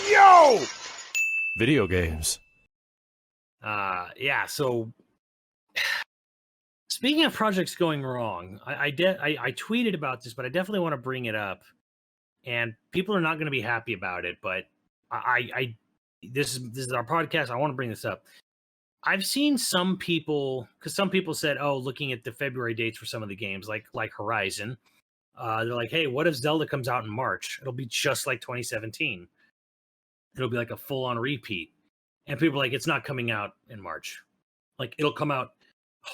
Yo! Video games. Yeah, so speaking of projects going wrong, I tweeted about this, but I definitely want to bring it up. And people are not going to be happy about it, but this is our podcast. I want to bring this up. I've seen some people, because some people said, "Oh, looking at the February dates for some of the games, like Horizon, they're like, hey, what if Zelda comes out in March? It'll be just like 2017. It'll be like a full-on repeat." And people are like, it's not coming out in March. Like, it'll come out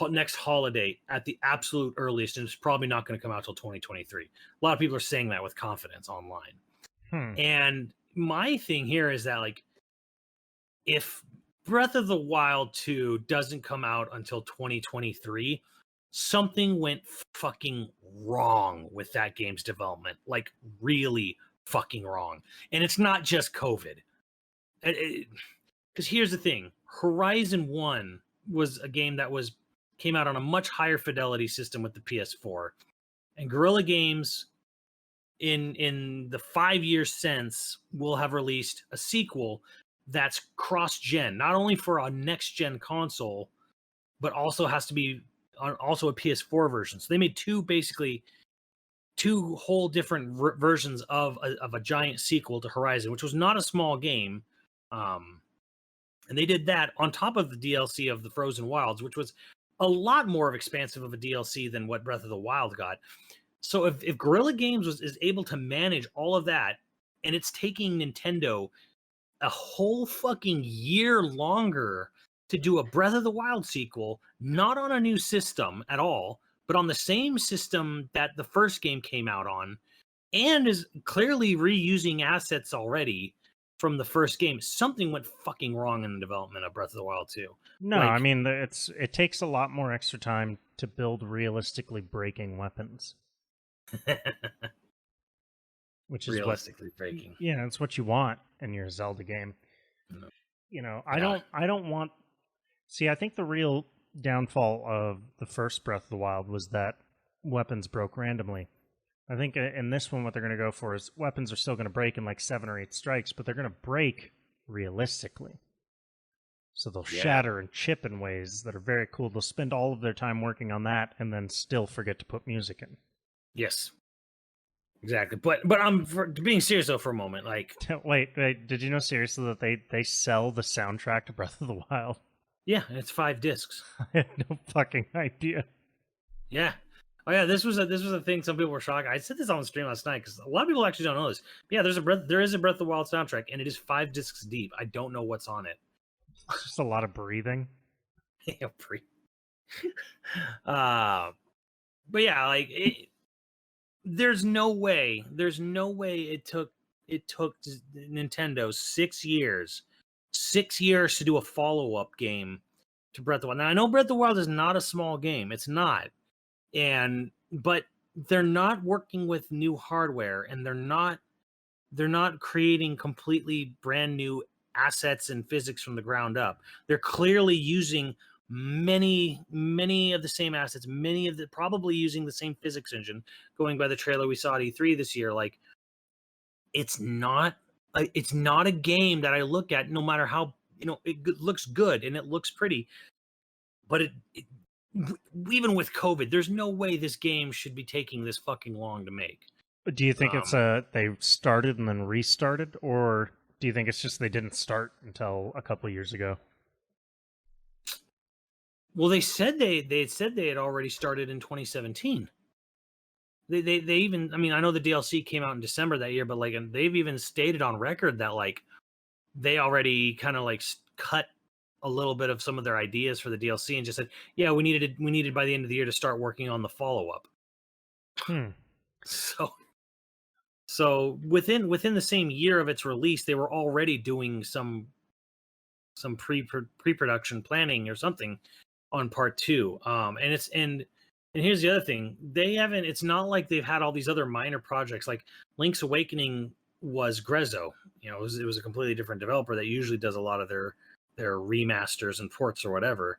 next holiday at the absolute earliest, and it's probably not going to come out till 2023. A lot of people are saying that with confidence online. And my thing here is that, like, if Breath of the Wild 2 doesn't come out until 2023, something went fucking wrong with that game's development. Like, really fucking wrong. And it's not just COVID. Because here's the thing, Horizon 1 was a game that came out on a much higher fidelity system with the PS4. And Guerrilla Games, in the 5 years since, will have released a sequel that's cross-gen, not only for a next-gen console, but also has to be also a PS4 version. So they made two whole different versions of a giant sequel to Horizon, which was not a small game. And they did that on top of the DLC of the Frozen Wilds, which was a lot more expansive of a DLC than what Breath of the Wild got. So if Guerrilla Games is able to manage all of that, and it's taking Nintendo a whole fucking year longer to do a Breath of the Wild sequel, not on a new system at all, but on the same system that the first game came out on, and is clearly reusing assets already from the first game, something went fucking wrong in the development of Breath of the Wild 2. No, I mean, it takes a lot more extra time to build realistically breaking weapons. Which is realistically breaking. Yeah, it's what you want in your Zelda game. No. You know, I don't want. See, I think the real downfall of the first Breath of the Wild was that weapons broke randomly. I think in this one, what they're going to go for is weapons are still going to break in like 7 or 8 strikes, but they're going to break realistically. So they'll shatter and chip in ways that are very cool. They'll spend all of their time working on that and then still forget to put music in. Yes. Exactly. But I'm being serious though for a moment. Like, wait, did you know seriously that they sell the soundtrack to Breath of the Wild? Yeah, and it's 5 discs. I had no fucking idea. Yeah. Oh yeah, this was a thing. Some people were shocked. I said this on the stream last night because a lot of people actually don't know this. But yeah, there is a Breath of the Wild soundtrack, and it is 5 discs deep. I don't know what's on it. It's just a lot of breathing. Yeah, but yeah, like there's no way it took Nintendo 6 years to do a follow-up game to Breath of the Wild. Now I know Breath of the Wild is not a small game. It's not. But they're not working with new hardware, and they're not creating completely brand new assets and physics from the ground up. They're clearly using many of the same assets, probably using the same physics engine, going by the trailer we saw at E3 this year. Like, it's not a game that I look at, no matter how, it looks good and it looks pretty, but even with COVID, there's no way this game should be taking this fucking long to make. Do you think it's they started and then restarted, or do you think it's just they didn't start until a couple of years ago? Well, they said they had already started in 2017. They even, I mean, I know the DLC came out in December that year, but like they've even stated on record that like they already kind of like cut a little bit of some of their ideas for the DLC and just said, yeah, we needed by the end of the year to start working on the follow-up. So within the same year of its release, they were already doing some pre-production planning or something on part 2. And here's the other thing. It's not like they've had all these other minor projects. Like Link's Awakening was Grezzo. It was a completely different developer that usually does a lot of their remasters and ports or whatever.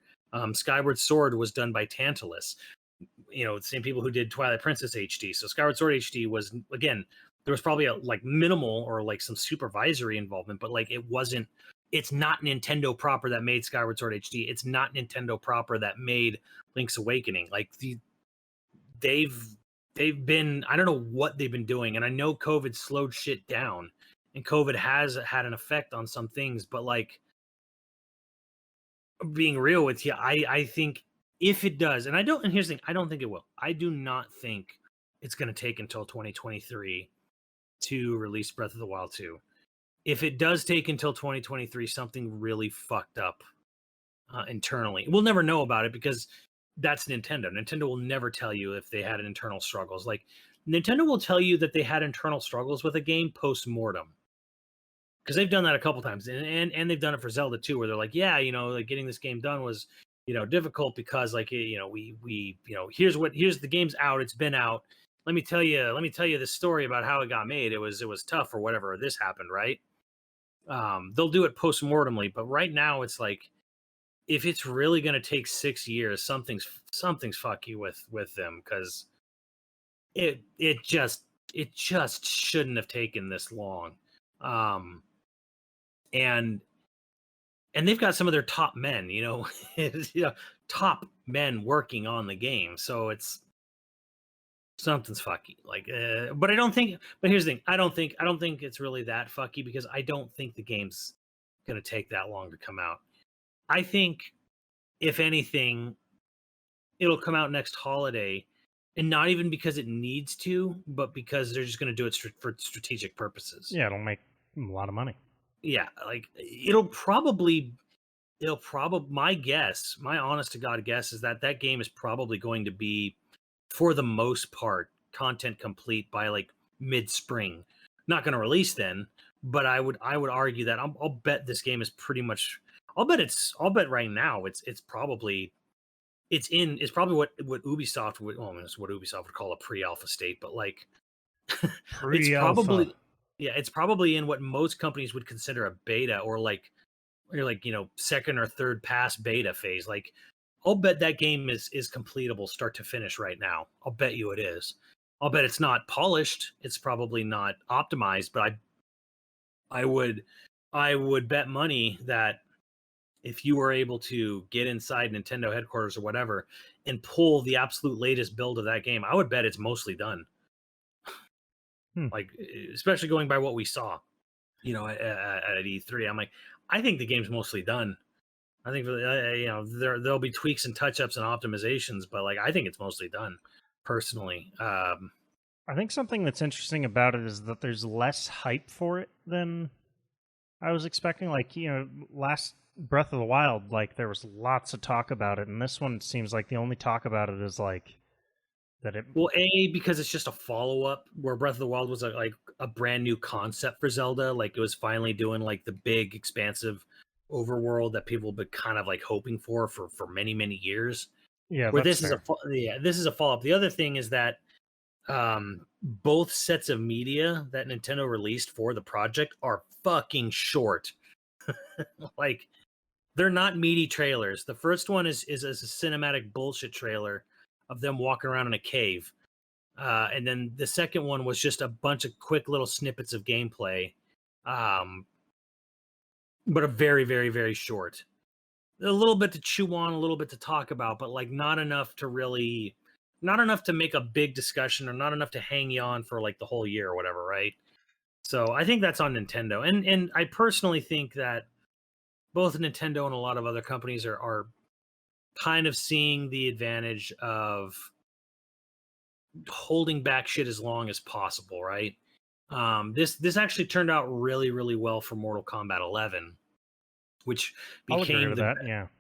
Skyward Sword was done by Tantalus. The same people who did Twilight Princess HD. So Skyward Sword HD was, again, there was probably a like minimal or like some supervisory involvement, but like it's not Nintendo proper that made Skyward Sword HD. It's not Nintendo proper that made Link's Awakening. Like they've been, I don't know what they've been doing, and I know COVID slowed shit down, and COVID has had an effect on some things, but like being real with you, I think if it does, and here's the thing, I don't think it will. I do not think it's going to take until 2023 to release Breath of the Wild 2. If it does take until 2023, something really fucked up internally. We'll never know about it because that's Nintendo. Nintendo will never tell you if they had internal struggles. Like Nintendo will tell you that they had internal struggles with a game post-mortem, because they've done that a couple times, and they've done it for Zelda too, where they're like, yeah, like getting this game done was difficult because like we here's the game's out, it's been out. Let me tell you the story about how it got made. It was tough or whatever. Or this happened, right? They'll do it post-mortemly, but right now it's like, if it's really going to take 6 years, something's fucky with them, because it just shouldn't have taken this long. And they've got some of their top men, top men working on the game, so it's something's fucky. Like, but I don't think. But here's the thing: I don't think it's really that fucky, because I don't think the game's gonna take that long to come out. I think, if anything, it'll come out next holiday, and not even because it needs to, but because they're just gonna do it for strategic purposes. Yeah, it'll make a lot of money. Yeah, like my honest to God guess is that game is probably going to be, for the most part, content complete by like mid-spring. Not going to release then, but I would argue that I'll bet this game is pretty much. I'll bet right now it's probably what Ubisoft would. Well, it's what Ubisoft would call a pre-alpha state, but like it's probably. Yeah, it's probably in what most companies would consider a beta, or like second or third pass beta phase. Like, I'll bet that game is completable start to finish right now. I'll bet you it is. I'll bet it's not polished. It's probably not optimized, but I would bet money that if you were able to get inside Nintendo headquarters or whatever and pull the absolute latest build of that game, I would bet it's mostly done. Like, especially going by what we saw, at E3, I'm like, I think the game's mostly done. I think there'll be tweaks and touch-ups and optimizations, but like, I think it's mostly done, personally. I think something that's interesting about it is that there's less hype for it than I was expecting. Like, last Breath of the Wild, like, there was lots of talk about it, and this one seems like the only talk about it is like that it. Well, because it's just a follow-up, where Breath of the Wild was like a brand new concept for Zelda. Like, it was finally doing like the big expansive overworld that people have been kind of like hoping for many years. Yeah, where this is a follow-up. The other thing is that both sets of media that Nintendo released for the project are fucking short. Like, they're not meaty trailers. The first one is a cinematic bullshit trailer of them walking around in a cave. And then the second one was just a bunch of quick little snippets of gameplay. But a very, very, very short. A little bit to chew on, a little bit to talk about, but like not enough to make a big discussion, or not enough to hang you on for like the whole year or whatever, right? So I think that's on Nintendo. And I personally think that both Nintendo and a lot of other companies are kind of seeing the advantage of holding back shit as long as possible, right? This actually turned out really, really well for Mortal Kombat 11, which became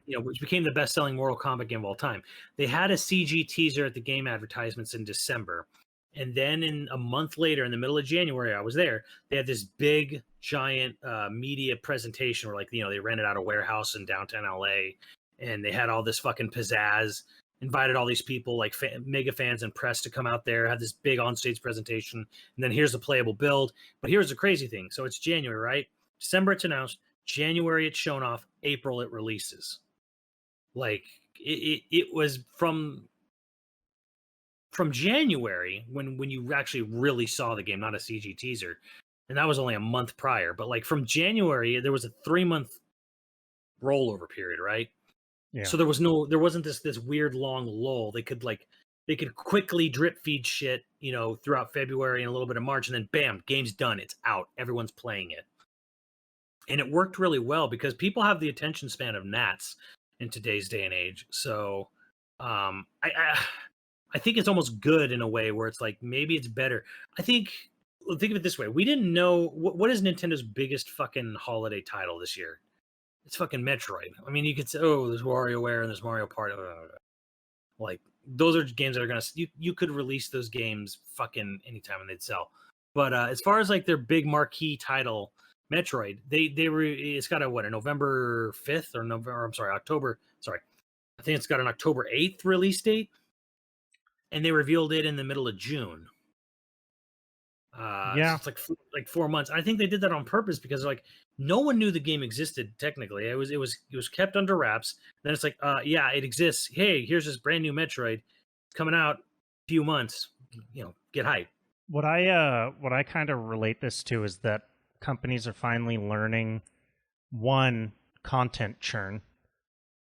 which became the best-selling Mortal Kombat game of all time. They had a CG teaser at the game advertisements in December, and then in a month later, in the middle of January, I was there. They had this big, giant media presentation where, like, they rented out a warehouse in downtown LA, and they had all this fucking pizzazz. Invited all these people, like mega fans and press, to come out there, had this big on-stage presentation, and then here's the playable build. But here's the crazy thing. So it's January, right? December it's announced. January it's shown off. April it releases. Like, it was from from January, when you actually really saw the game, not a CG teaser, and that was only a month prior, but like from January, there was a 3-month rollover period, right? Yeah. So there wasn't this weird long lull. They could quickly drip feed shit, throughout February and a little bit of March, and then bam, game's done. It's out. Everyone's playing it. And it worked really well because people have the attention span of gnats in today's day and age. So I think it's almost good in a way where it's like maybe it's better. Think of it this way: we didn't know what is Nintendo's biggest fucking holiday title this year. It's fucking Metroid. I mean, you could say, oh, there's WarioWare and there's Mario Party. Like those are games that are gonna you could release those games fucking anytime and they'd sell. But as far as like their big marquee title, Metroid, it's got a November 5th or November, I'm sorry, October, sorry. I think it's got an October 8th release date. And they revealed it in the middle of June. Yeah. So it's like 4 months. I think they did that on purpose because like no one knew the game existed technically. It was kept under wraps. Then it's like, yeah, it exists. Hey, here's this brand new Metroid. It's coming out a few months. Get hype. What I kind of relate this to is that companies are finally learning one, content churn.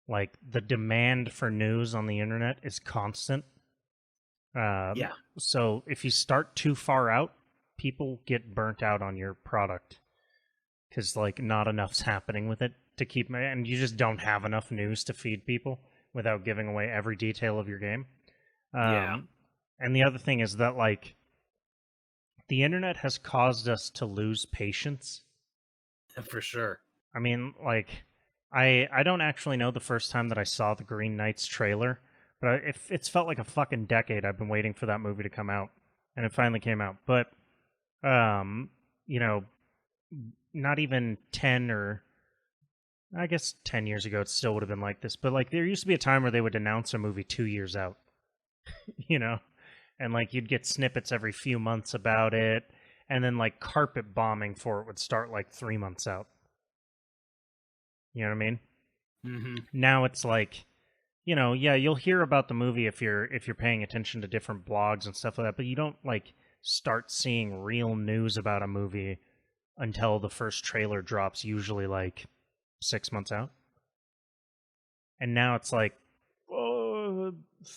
Like the demand for news on the internet is constant. Yeah. So if you start too far out, people get burnt out on your product because like not enough's happening with it to keep, and you just don't have enough news to feed people without giving away every detail of your game. Yeah. And the other thing is that like the internet has caused us to lose patience. For sure. I mean, like I don't actually know the first time that I saw the Green Knight's trailer. But it's felt like a fucking decade I've been waiting for that movie to come out, and it finally came out. But, not even 10 or, I guess 10 years ago, it still would have been like this. But, like, there used to be a time where they would announce a movie 2 years out, and, like, you'd get snippets every few months about it, and then, like, carpet bombing for it would start, like, 3 months out. You know what I mean? Mm-hmm. Now it's like, yeah, you'll hear about the movie if you're paying attention to different blogs and stuff like that, but you don't like start seeing real news about a movie until the first trailer drops, usually like 6 months out. And now it's like, oh,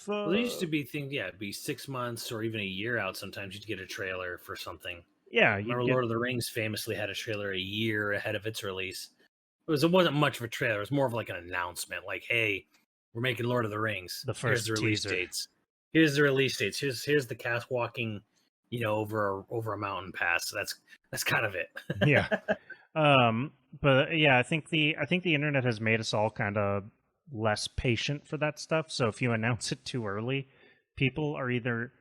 well, there used to be things, yeah, it'd be 6 months or even a year out. Sometimes you'd get a trailer for something. Yeah, remember Lord of the Rings famously had a trailer a year ahead of its release. It wasn't much of a trailer. It was more of like an announcement, like, hey, we're making Lord of the Rings. The first Here's the release teaser. dates. Here's the release dates. Here's the cast walking, over a mountain pass. So that's kind of it. Yeah. But yeah, I think the internet has made us all kind of less patient for that stuff. So if you announce it too early, people are either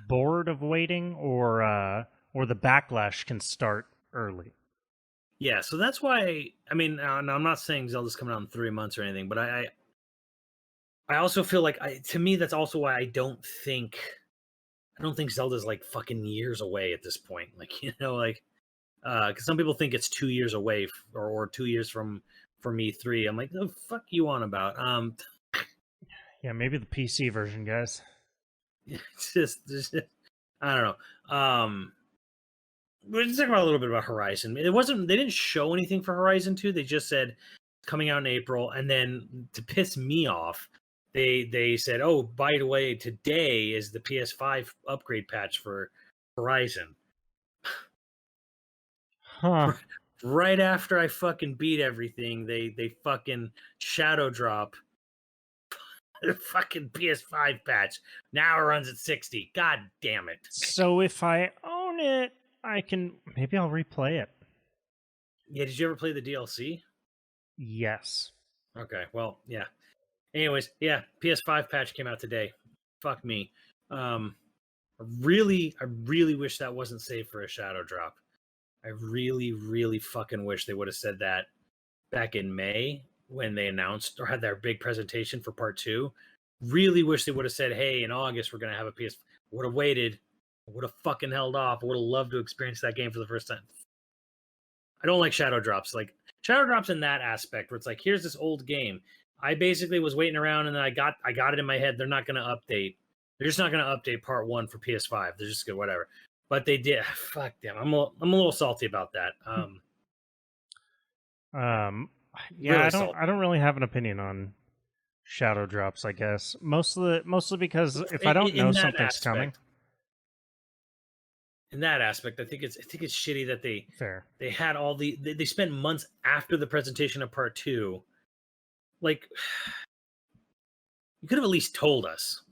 bored of waiting or the backlash can start early. Yeah, so that's why. I mean, I'm not saying Zelda's coming out in 3 months or anything, but I also feel like to me that's also why I don't think Zelda's like fucking years away at this point. Like because some people think it's 2 years away or 2 years from E3. I'm like, the fuck you on about? Yeah, maybe the PC version, guys. It's just I don't know. We're just talking about a little bit about Horizon. They didn't show anything for Horizon 2. They just said it's coming out in April, and then to piss me off, they said, oh, by the way, today is the PS5 upgrade patch for Horizon. Huh. Right after I fucking beat everything, they fucking shadow drop the fucking PS5 patch. Now it runs at 60. God damn it. So if I own it, maybe I'll replay it. Yeah, did you ever play the DLC? Yes. Okay, well, yeah. Anyways, yeah, PS5 patch came out today. Fuck me. I really wish that wasn't saved for a shadow drop. I really, really fucking wish they would have said that back in May when they announced or had their big presentation for part 2. Really wish they would have said, hey, in August we're gonna have a PS. Would have waited. Would have fucking held off. Would have loved to experience that game for the first time. I don't like shadow drops. Like shadow drops in that aspect where it's like, here's this old game. I basically was waiting around and then I got it in my head. They're not going to update. They're just not going to update part 1 for PS5. They're just going to whatever. But they did. Fuck them. I'm a little salty about that. Yeah, Really I salty. don't really have an opinion on shadow drops. I guess mostly because if I don't know something's coming. In that aspect, I think it's shitty that Fair. they had all they spent months after the presentation of part 2. Like, you could have at least told us.